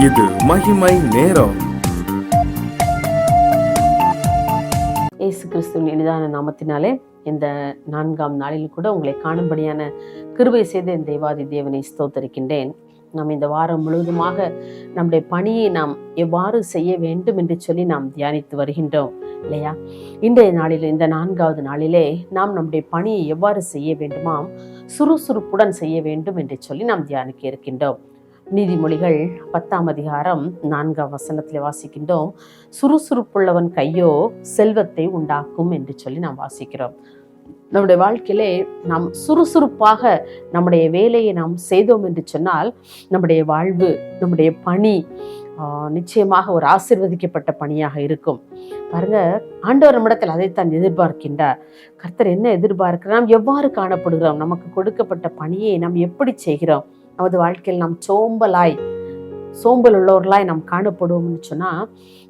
இது மகிமை நேரம். இயேசு கிறிஸ்துவின் எளிதான நாமத்தினாலே இந்த 4ஆம் நாளில் கூட உங்களை காணும்படியான கிருபை செய்த என் தேவாதி தேவனை ஸ்தோத்தரிக்கின்றேன். நாம் இந்த வாரம் முழுவதுமாக நம்முடைய பணியை நாம் எவ்வாறு செய்ய வேண்டும் என்று சொல்லி நாம் தியானித்து வருகின்றோம் இல்லையா? இன்றைய நாளில், இந்த 4ஆவது நாளிலே நாம் நம்முடைய பணியை எவ்வாறு செய்ய வேண்டுமாம், சுறுசுறுப்புடன் செய்ய வேண்டும் என்று சொல்லி நாம் தியானிக்க இருக்கின்றோம். நீதிமொழிகள் 10ஆம் அதிகாரம் 4ஆம் வசனத்தில் வாசிக்கின்றோம், சுறுசுறுப்புள்ளவன் கையோ செல்வத்தை உண்டாக்கும் என்று சொல்லி நாம் வாசிக்கிறோம். நம்முடைய வாழ்க்கையிலே நாம் சுறுசுறுப்பாக நம்முடைய வேலையை நாம் செய்தோம் என்று சொன்னால் நம்முடைய வாழ்வு, நம்முடைய பணி நிச்சயமாக ஒரு ஆசீர்வதிக்கப்பட்ட பணியாக இருக்கும். பாருங்க, ஆண்டவர் நம்மிடத்தில் அதைத்தான் எதிர்பார்க்கின்றார். கர்த்தர் என்ன எதிர்பார்க்கிறார்? நாம் எவ்வாறு காணப்படுகிறோம், நமக்கு கொடுக்கப்பட்ட பணியை நாம் எப்படி செய்கிறோம், நமது வாழ்க்கையில் நாம் சோம்பல் உள்ளவர்களாய் நாம் காணப்படுவோம்னு சொன்னால்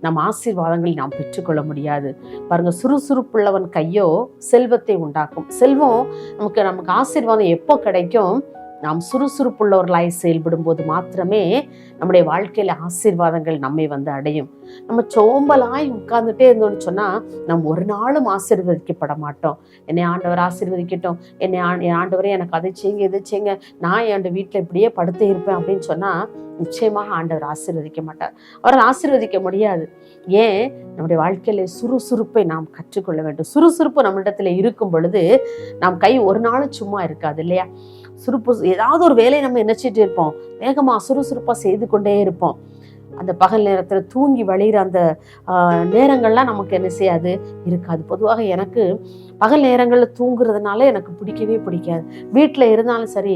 நம் ஆசீர்வாதங்களை நாம் பெற்றுக்கொள்ள முடியாது. பாருங்க, சுறுசுறுப்புள்ளவன் கையோ செல்வத்தை உண்டாக்கும். செல்வம் நமக்கு ஆசீர்வாதம் எப்போ கிடைக்கும்? நாம் சுறுசுறுப்புள்ளவர்களாய் செயல்படும் போது மாத்திரமே நம்முடைய வாழ்க்கையில ஆசீர்வாதங்கள் நம்மை வந்து அடையும். நம்ம சோம்பலாய் உட்கார்ந்துட்டே இருந்தோம்னு சொன்னா நம்ம ஒரு நாளும் ஆசீர்வதிக்கப்பட மாட்டோம். என்னை ஆண்டவர் ஆசீர்வதிக்கட்டும், என் ஆண்டவரே எனக்கு அதை செய்யுங்க, இதை செய்யுங்க, நான் என் வீட்டில் இப்படியே படுத்து இருப்பேன் அப்படின்னு சொன்னா நிச்சயமாக ஆண்டவர் ஆசீர்வதிக்க மாட்டார். அவரை ஆசீர்வதிக்க முடியாது. ஏன்? நம்முடைய வாழ்க்கையில சுறுசுறுப்பை நாம் கற்றுக்கொள்ள வேண்டும். சுறுசுறுப்பு நம்மளிடத்துல இருக்கும் பொழுது நாம் கை ஒரு நாளும் சும்மா இருக்காது இல்லையா? ஏதாவது ஒரு வேலையை நம்ம நினைச்சிட்டு இருப்போம், வேகமா சுறுசுறுப்பா செய்து கொண்டே இருப்போம். அந்த பகல் நேரத்துல தூங்கி வழிகிற அந்த நேரங்கள்லாம் நமக்கு என்ன செய்யாது, இருக்காது. பொதுவாக எனக்கு பகல் நேரங்களில் தூங்குறதுனால எனக்கு பிடிக்கவே பிடிக்காது. வீட்டில் இருந்தாலும் சரி,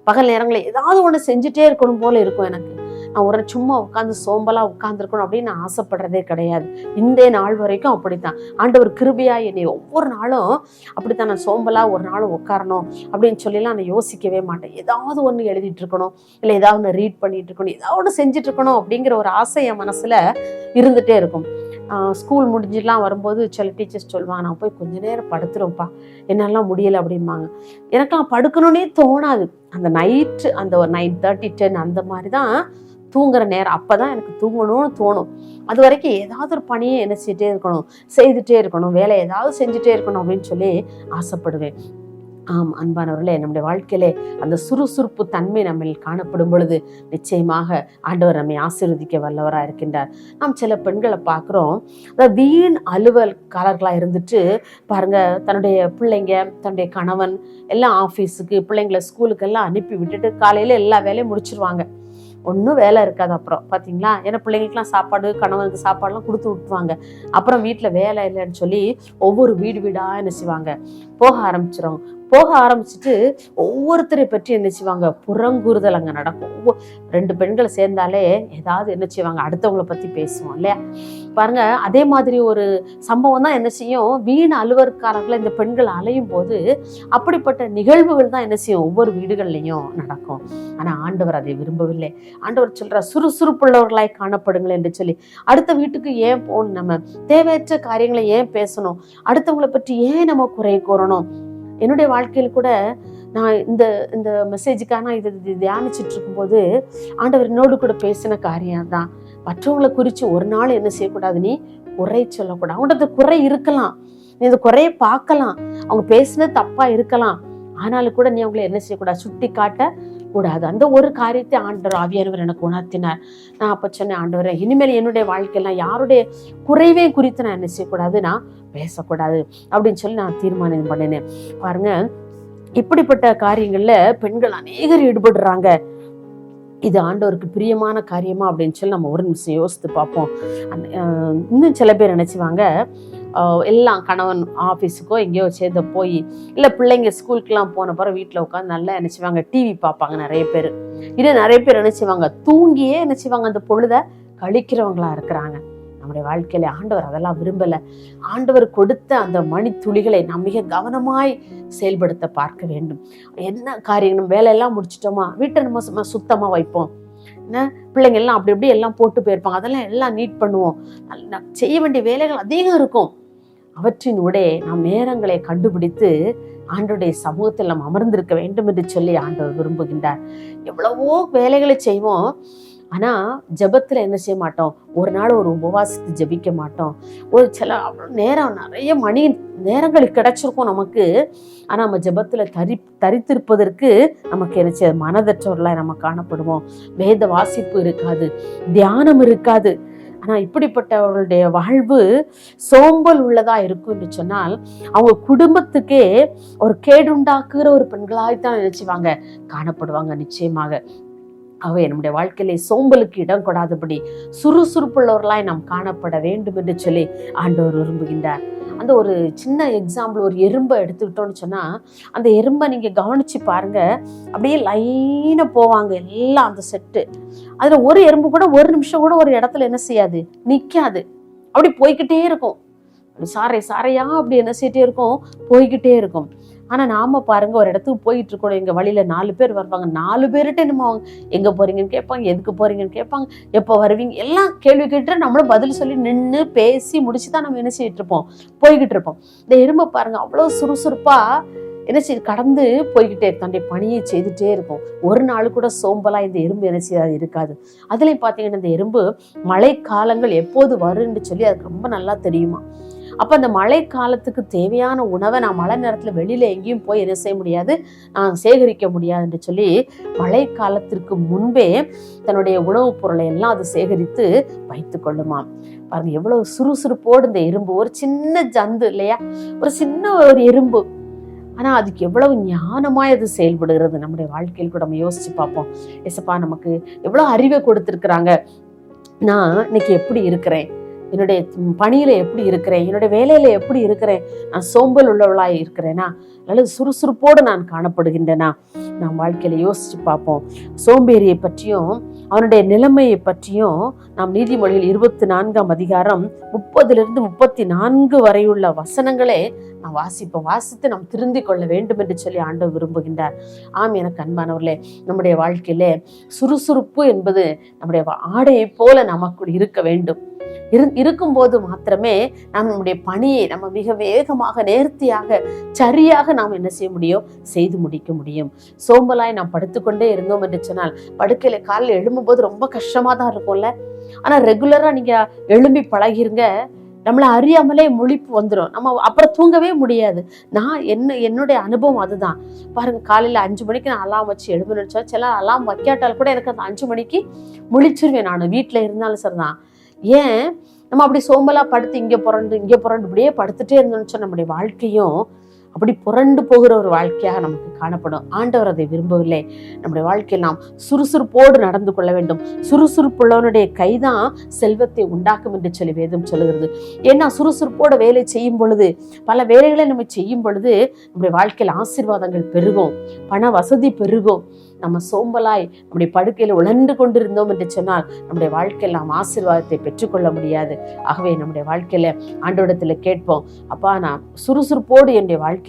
பகல் நேரங்களில் ஏதாவது ஒன்று செஞ்சுட்டே இருக்கணும் போல இருக்கும் எனக்கு. நான் ஒரு சும்மா உட்காந்து சோம்பலாக உட்காந்துருக்கணும் அப்படின்னு நான் ஆசைப்படுறதே கிடையாது. இந்த நாள் வரைக்கும் அப்படித்தான். ஆண்டவர் கிருபையா என்னை ஒவ்வொரு நாளும் அப்படித்தான். நான் சோம்பலாக ஒரு நாளும் உட்காரணும் அப்படின்னு சொல்லிலாம் நான் யோசிக்கவே மாட்டேன். ஏதாவது ஒன்று எழுதிட்டு இருக்கணும், இல்லை ஏதாவது ஒன்று ரீட் பண்ணிட்டு இருக்கணும், ஏதாவது ஒன்று செஞ்சுட்டு இருக்கணும் அப்படிங்கிற ஒரு ஆசை என் மனசுல இருந்துகிட்டே இருக்கும். ஸ்கூல் முடிஞ்சுலாம் வரும்போது சில டீச்சர்ஸ் சொல்லுவாங்க, நான் போய் கொஞ்ச நேரம் படுத்துருவேன்ப்பா, என்னெல்லாம் முடியலை அப்படிம்பாங்க. எனக்கெல்லாம் படுக்கணும்னே தோணாது. அந்த நைட்டு அந்த ஒரு 9:30, 10 அந்த மாதிரி தான் தூங்குற நேரம். அப்போதான் எனக்கு தூங்கணும்னு தோணும். அது வரைக்கும் ஏதாவது ஒரு பணியை என்ன செய்துட்டே இருக்கணும், வேலை ஏதாவது செஞ்சுட்டே இருக்கணும் அப்படின்னு சொல்லி ஆசைப்படுவேன். அன்பானவர்களே, நம்முடைய வாழ்க்கையிலே அந்த சுறுசுறுப்பு தன்மை நம்ம காணப்படும் பொழுது நிச்சயமாக ஆண்டவர் நம்மை ஆசீர்வதிக்க வல்லவராக இருக்கின்றார். நாம் சில பெண்களை பார்க்குறோம், அதாவது வீண் அலுவல்காரர்களாக இருந்துட்டு பாருங்க, தன்னுடைய பிள்ளைங்க, தன்னுடைய கணவன் எல்லாம் ஆஃபீஸுக்கு, பிள்ளைங்களை ஸ்கூலுக்கு எல்லாம் அனுப்பி விட்டுட்டு காலையில் எல்லா வேலையும் முடிச்சிருவாங்க. ஒன்றும் வேலை இருக்காது அப்புறம் பார்த்தீங்களா? ஏன்னா பிள்ளைங்களுக்குலாம் சாப்பாடு, கணவனுக்கு சாப்பாடுலாம் கொடுத்து விட்டுருவாங்க. அப்புறம் வீட்டில் வேலை இல்லைன்னு சொல்லி ஒவ்வொரு வீடாக என்ன செய்வாங்க, போக ஆரம்பிச்சுட்டு ஒவ்வொருத்தரை பற்றி என்ன செய்வாங்க, புறங்கூறுதல் அங்கே நடக்கும். 2 பெண்களை சேர்ந்தாலே ஏதாவது என்ன செய்வாங்க, அடுத்தவங்களை பற்றி பேசுவோம் இல்லையா? பாருங்க, அதே மாதிரி ஒரு சம்பவம் தான் என்ன செய்யும், வீண் அலுவலர்காரர்களை இந்த பெண்கள் அலையும் போது அப்படிப்பட்ட நிகழ்வுகள் தான் என்ன செய்யும், ஒவ்வொரு வீடுகள்லையும் நடக்கும். ஆனால் ஆண்டவர் அதை விரும்பவில்லை. ஆண்டவர் சொல்ற சுறுசுறுப்புள்ளவர்களாய் காணப்படுங்கள் என்று சொல்லி, அடுத்த வீட்டுக்கு ஏன் போகணும், நம்ம தேவையற்ற காரியங்களை ஏன் பேசணும், அடுத்தவங்களை பற்றி ஏன் நம்ம குறை கூறணும்? என்னுடைய வாழ்க்கையில் கூட நான் இந்த மெசேஜுக்காக நான் இதை தியானிச்சுட்டு இருக்கும்போது ஆண்டவர் என்னோடு கூட பேசின காரியம் தான், மற்றவங்களை குறித்து ஒரு நாள் என்ன செய்யக்கூடாது, நீ குறை சொல்லக்கூடாது. அவங்கள்ட்ட குறை இருக்கலாம், நீ இந்த குறையை பார்க்கலாம், அவங்க பேசினது தப்பா இருக்கலாம், ஆனாலும் கூட நீ அவங்களை என்ன செய்யக்கூடாது, சுட்டி காட்ட கூடாது. அந்த ஒரு காரியத்தை ஆண்டவர் ஆவியானவர் எனக்கு உணர்த்தினார். நான் அப்போ சொன்னேன், ஆண்டவரை, இனிமேல் என்னுடைய வாழ்க்கையெல்லாம் யாருடைய குறைவே குறித்து நான் என்ன செய்யக்கூடாது, நான் பேசக்கூடாது அப்படின்னு சொல்லி நான் தீர்மானம் பண்ணினேன். பாருங்க, இப்படிப்பட்ட காரியங்கள்ல பெண்கள் அநேகர் ஈடுபடுறாங்க. இது ஆண்டவருக்கு பிரியமான காரியமா அப்படின்னு சொல்லி நம்ம ஒரு நிமிஷம் யோசித்து பார்ப்போம். இன்னும் சில பேர் நினைச்சுவாங்க, எல்லாம் கணவன் ஆஃபீஸுக்கோ எங்கேயோ சேர்ந்து போய், இல்லை பிள்ளைங்க ஸ்கூலுக்குலாம் போன பிறகு வீட்டில் உட்காந்து நல்லா நினைச்சுவாங்க, டிவி பார்ப்பாங்க நிறைய பேர். இன்னும் நிறைய பேர் நினைச்சுவாங்க, தூங்கியே நினைச்சுவாங்க அந்த பொழுதை கழிக்கிறவங்களா இருக்கிறாங்க. நம்முடைய வாழ்க்கையில ஆண்டவர் அதெல்லாம் விரும்பலை. ஆண்டவர் கொடுத்த அந்த மணித்துளிகளை நாம் மிக கவனமாய் செயல்படுத்த பார்க்க வேண்டும். என்ன காரியம், வேலையெல்லாம் முடிச்சிட்டோமா, வீட்டை நம்ம சுத்தமாக வைப்போம், என்ன பிள்ளைங்கள்லாம் அப்படி இப்படி எல்லாம் போட்டு போயிருப்பாங்க, அதெல்லாம் எல்லாம் நீட் பண்ணுவோம். செய்ய வேண்டிய வேலைகள் அதிகம் இருக்கும். அவற்றின் ஊடே நாம் நேரங்களை கண்டுபிடித்து ஆண்டவருடைய சமூகத்தில் நாம் அமர்ந்திருக்க வேண்டும் என்று சொல்லி ஆண்டவர் விரும்புகின்றார். எவ்வளவோ வேலைகளை செய்வோம், ஆனால் ஜெபத்தில் என்ன செய்ய மாட்டோம், ஒரு நாள் ஒரு உபவாசத்தை ஜெபிக்க மாட்டோம். ஒரு சில நேரம் நிறைய மணி நேரங்கள் கிடைச்சிருக்கும் நமக்கு. ஆனால் நம்ம ஜெபத்தில் தரித்திருப்பதற்கு நமக்கு என்ன செய்ய மனதற்றவர்களாக நம்ம காணப்படுவோம். வேத வாசிப்பு இருக்காது, தியானம் இருக்காது. ஆனால் இப்படிப்பட்டவர்களுடைய வாழ்வு சோம்பல் உள்ளதா இருக்கும் என்று சொன்னால் அவங்க குடும்பத்துக்கே ஒரு கேடுண்டாக்குகிற ஒரு பெண்களாய்த்தான் நினைச்சுவாங்க காணப்படுவாங்க நிச்சயமாக. ஆகவே நம்முடைய வாழ்க்கையிலே சோம்பலுக்கு இடம் கொடாதபடி சுறுசுறுப்புள்ளவர்களாய் நாம் காணப்பட வேண்டும் என்று சொல்லி ஆண்டவர் விரும்புகின்றார். அந்த ஒரு சின்ன எக்ஸாம்பிள், ஒரு எறும்பை எடுத்துக்கிட்டோன்னு சொன்னால், அந்த எறும்பை நீங்கள் கவனித்து பாருங்க, அப்படியே லைனாக போவாங்க எல்லாம் அந்த செட்டு. அதில் ஒரு எறும்பு கூட ஒரு நிமிஷம் கூட ஒரு இடத்துல என்ன செய்யாது, நிற்காது. அப்படி போய்கிட்டே இருக்கும், அப்படி சாரையா அப்படி என்ன செய்யிட்டே இருக்கும், போய்கிட்டே இருக்கும். ஆனால் நாம பாருங்க, ஒரு இடத்துக்கு போயிட்டு இருக்கோம், எங்கள் வழியில் 4 பேர் வருவாங்க. 4 பேர்கிட்ட நம்ம எங்கே போறீங்கன்னு கேட்பாங்க, எதுக்கு போறீங்கன்னு கேட்பாங்க, எப்போ வருவீங்க, எல்லாம் கேள்வி கேட்டு நம்மளும் பதில் சொல்லி நின்று பேசி முடிச்சு தான் நம்ம என்ன செய்யிட்டு இருப்போம், போய்கிட்டு இருப்போம். இந்த எறும்பை பாருங்க, அவ்வளோ சுறுசுறுப்பா என்ன செய்ய கடந்து போய்கிட்டே தன்னுடைய பணியை செய்துட்டே இருக்கும். ஒரு நாள் கூட சோம்பலா இந்த எறும்பு என்ன செய்யாது இருக்காது. அதுலேயும் பார்த்தீங்கன்னா இந்த எறும்பு மழை காலங்கள் எப்போது வருன்னு சொல்லி அதுக்கு ரொம்ப நல்லா தெரியுமா. அப்போ அந்த மழை காலத்துக்கு தேவையான உணவை நான் மழை நேரத்தில் வெளியில் எங்கேயும் போய் என்ன செய்ய முடியாது, நான் சேகரிக்க முடியாது என்று சொல்லி மழை காலத்திற்கு முன்பே தன்னுடைய உணவுப் பொருளை எல்லாம் அது சேகரித்து வைத்து கொள்ளுமாம். பாருங்க எவ்வளவு சுறுசுறுப்போடு இந்த எறும்பு, ஒரு சின்ன ஜந்து இல்லையா, ஒரு சின்ன ஒரு எறும்பு, ஆனால் அதுக்கு எவ்வளவு ஞானமாய் அது செயல்படுகிறது. நம்முடைய வாழ்க்கையில் கூட நம்ம யோசிச்சு பார்ப்போம். ஏசப்பா நமக்கு எவ்வளோ அறிவை கொடுத்துருக்குறாங்க. நான் இன்னைக்கு எப்படி இருக்கிறேன், என்னுடைய பணியில எப்படி இருக்கிறேன், என்னுடைய வேலையில எப்படி இருக்கிறேன், நான் சோம்பல் உள்ளவளாய் இருக்கிறேனா அல்லது சுறுசுறுப்போடு நான் காணப்படுகின்றேனா? நாம் வாழ்க்கையில யோசிச்சு பார்ப்போம். சோம்பேறியை பற்றியும் அவனுடைய நிலைமையை பற்றியும் நாம் நீதிமொழிகள் 24ஆம் அதிகாரம் 30லிருந்து 34 வரையுள்ள வசனங்களே நாம் வாசித்து நாம் திருந்தி கொள்ள வேண்டும் என்று சொல்லி ஆண்டவர் விரும்புகின்றார். ஆம், எனக்கு அன்பானவர்களே, நம்முடைய வாழ்க்கையிலே சுறுசுறுப்பு என்பது நம்முடைய ஆடையை போல நமக்குள் இருக்க வேண்டும். இருக்கும்போது மாத்திரமே நாம் நம்முடைய பணியை நம்ம மிக வேகமாக நேர்த்தியாக சரியாக நாம் என்ன செய்ய முடியும், செய்து முடிக்க முடியும். சோம்பலாய் நாம் படுத்துக்கொண்டே இருந்தோம் என்று சொன்னால் படுக்கையில காலையில் எழும்பும்போது ரொம்ப கஷ்டமா தான் இருக்கும்ல. ஆனா ரெகுலரா நீங்க எழும்பி பழகிருங்க, நம்மளை அறியாமலே முழிப்பு வந்துடும், நம்ம அப்புறம் தூங்கவே முடியாது. என்னுடைய அனுபவம் அதுதான். பாருங்க, காலையில 5 மணிக்கு நான் அலாம் வச்சு எழுப்ப நினைச்சா, சில அலாம் வைக்காட்டால் கூட எனக்கு அந்த 5 மணிக்கு முழிச்சிருவேன். நான் வீட்டுல இருந்தாலும் சரிதான். ஏன் நம்ம அப்படி சோம்பலா படுத்து இங்கே புரண்டு இப்படியே படுத்துட்டே இருந்தோம்னு சொன்ன நம்முடைய வாழ்க்கையும் அப்படி புரண்டு போகிற ஒரு வாழ்க்கையாக நமக்கு காணப்படும். ஆண்டவர் அதை விரும்பவில்லை. நம்முடைய வாழ்க்கையில் நாம் சுறுசுறுப்போடு நடந்து கொள்ள வேண்டும். சுறுசுறுப்புள்ளவனுடைய கைதான் செல்வத்தை உண்டாக்கும் என்று சொல்லி வேதம் சொல்லுகிறது. ஏன்னா சுறுசுறுப்போட வேலை செய்யும் பொழுது, பல வேலைகளை நம்ம செய்யும் பொழுது நம்முடைய வாழ்க்கையில் ஆசீர்வாதங்கள் பெருகும், பண வசதி பெருகும். நம்ம சோம்பலாய் நம்முடைய படுக்கையில் உழன்று கொண்டிருந்தோம் என்று சொன்னால் நம்முடைய வாழ்க்கையில் நாம் ஆசீர்வாதத்தை பெற்றுக்கொள்ள முடியாது. ஆகவே நம்முடைய வாழ்க்கையில ஆண்டவரிடத்துல கேட்போம், அப்பா நான் சுறுசுறுப்போடு என்னுடைய வாழ்க்கையில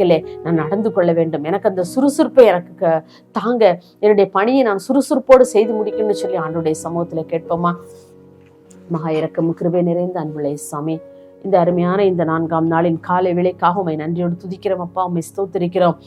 நான் நடந்து கொள்ள வேண்டும், எனக்கு அந்த சுறுசுறுப்பை எனக்கு தாங்க, என்னுடைய பணியை நான் சுறுசுறுப்போடு செய்து முடிக்கணும்னு சொல்லி ஆண்டவருடைய சமூகத்துல கேட்போமா. மகா இரக்கம் கிருபை நிறைந்த அன்புள்ள சாமி, இந்த அருமையான இந்த 4ஆம் நாளின் காலை வேளைக்காக உம்மை நன்றியோடு துதிக்கிறோம் அப்பா, உம்மை ஸ்தோத்திரிக்கிறோம்.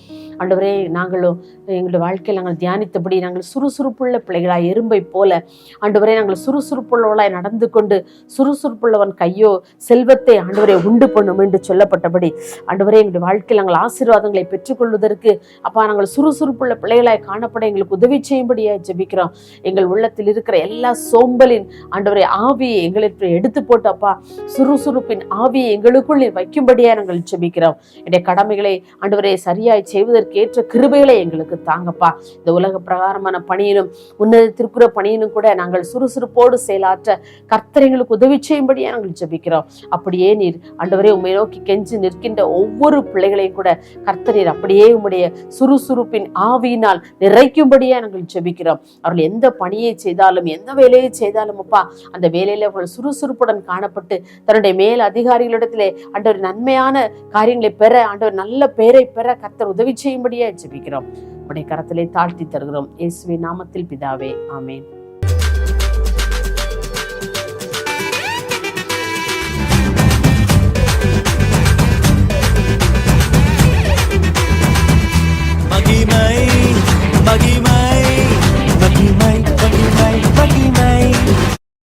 ஆண்டவரே, நாங்களும் எங்களுடைய வாழ்க்கையில் நாங்கள் தியானித்தபடி நாங்கள் சுறுசுறுப்புள்ள பிள்ளைகளாய் எறும்பை போல ஆண்டவரே நாங்கள் சுறுசுறுப்புள்ளவளாய் நடந்து கொண்டு, சுறுசுறுப்புள்ளவன் கையோ செல்வத்தை ஆண்டவரை உண்டு பண்ணும் என்று சொல்லப்பட்டபடி ஆண்டவரே எங்களுடைய வாழ்க்கையில் நாங்கள் ஆசீர்வாதங்களை பெற்றுக்கொள்வதற்கு அப்பா நாங்கள் சுறுசுறுப்புள்ள பிள்ளைகளாய் காணப்பட எங்களுக்கு உதவி செய்யும்படியாக ஜெபிக்கிறோம். எங்கள் உள்ளத்தில் இருக்கிற எல்லா சோம்பலின் ஆண்டவரை ஆவியை எங்களுக்கு எடுத்து போட்டு அப்பா சுறுசுறுப்பின் ஆவியை எங்களுக்குள் வைக்கும்படியாக நாங்கள் ஜெபிக்கிறோம். என்னுடைய கடமைகளை ஆண்டவரே சரியாய் செய்வதற்கு ஏற்ற கிருபைகளை எங்களுக்கு தாங்கப்பா. இந்த உலக பிரகாரமான பணியிலும் உன்னதத்திற்குற பணியிலும் கூட நாங்கள் சுறுசுறுப்போடு செயலாற்ற கர்த்தர் எங்களுக்கு உதவி செய்யும்படியா நாங்கள் ஜெபிக்கிறோம். அப்படியே நீர் ஆண்டவரே உம்மை நோக்கி கெஞ்சி நிற்கின்ற ஒவ்வொரு பிள்ளைகளையும் கூட கர்த்தர் நீர் அப்படியே உம்முடைய சுறுசுறுப்பின் ஆவியினால் நிறைக்கும்படியா நாங்கள் ஜெபிக்கிறோம். அவர்கள் எந்த பணியை செய்தாலும் எந்த வேலையை செய்தாலும் அப்பா அந்த வேலையில அவர்கள் சுறுசுறுப்புடன் காணப்பட்டு தன்னுடைய மேல் அதிகாரிகளிடத்திலே ஆண்டவர் நன்மையான காரியங்களை பெற, ஆண்டவர் நல்ல பெயரை பெற கர்த்தர் உதவி செய்யும்படியா ஜெபிக்கிறோம். உடைய கரத்திலே தாழ்த்தி தருகிறோம். இயேசுவின் நாமத்தில் பிதாவே, ஆமென்.